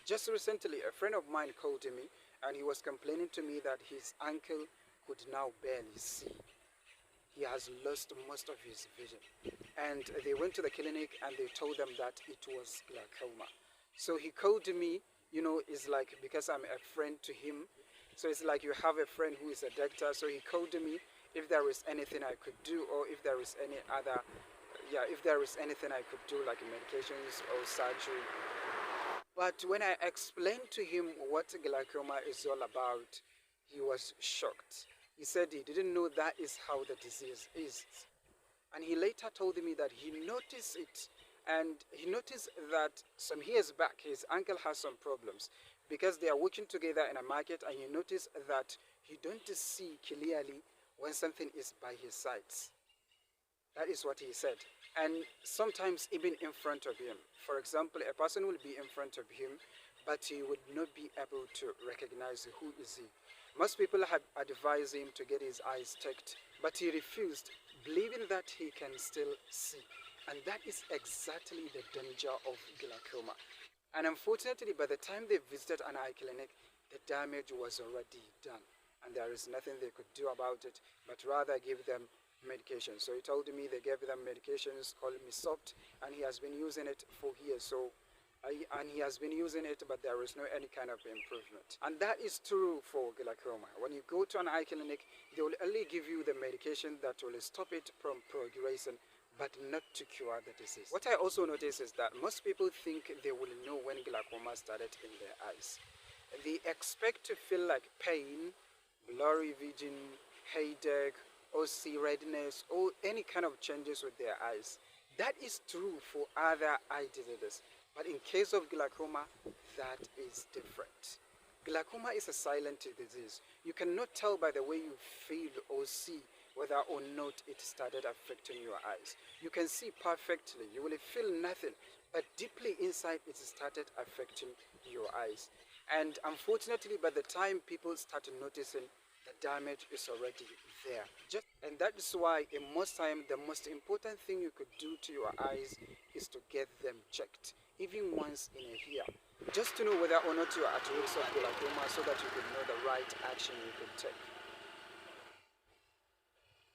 Just recently, a friend of mine called me and he was complaining to me that his uncle could now barely see. He has lost most of his vision. And they went to the clinic and they told them that it was glaucoma. So he called me, it's like because I'm a friend to him. So it's like you have a friend who is a doctor. So he called me if there is anything I could do, or if there is any other, yeah, if there is anything I could do, like medications or surgery. But when I explained to him what glaucoma is all about, he was shocked. He said he didn't know that is how the disease is. And he later told me that he noticed it. And he noticed that some years back, his uncle has some problems because they are working together in a market, and you notice that he don't see clearly when something is by his sides. That is what he said. And sometimes even in front of him. For example, a person will be in front of him, but he would not be able to recognize who is he. Most people had advised him to get his eyes checked, but he refused, believing that he can still see. And that is exactly the danger of glaucoma. And unfortunately, by the time they visited an eye clinic, the damage was already done. And there is nothing they could do about it, but rather give them medication. So he told me they gave them medications called Misopt, and he has been using it for years. And he has been using it, but there is no any kind of improvement. And that is true for glaucoma. When you go to an eye clinic, they will only give you the medication that will stop it from progressing, but not to cure the disease. What I also notice is that most people think they will know when glaucoma started in their eyes. They expect to feel like pain, blurry vision, headache, or see redness, or any kind of changes with their eyes. That is true for other eye diseases, but in case of glaucoma, that is different. Glaucoma is a silent disease. You cannot tell by the way you feel or see whether or not it started affecting your eyes. You can see perfectly, you will feel nothing, but deeply inside it started affecting your eyes. And unfortunately, by the time people start noticing, the damage is already there. And that is why in most time the most important thing you could do to your eyes is to get them checked, even once in a year, just to know whether or not you are at risk of glaucoma, so that you could know the right action you could take.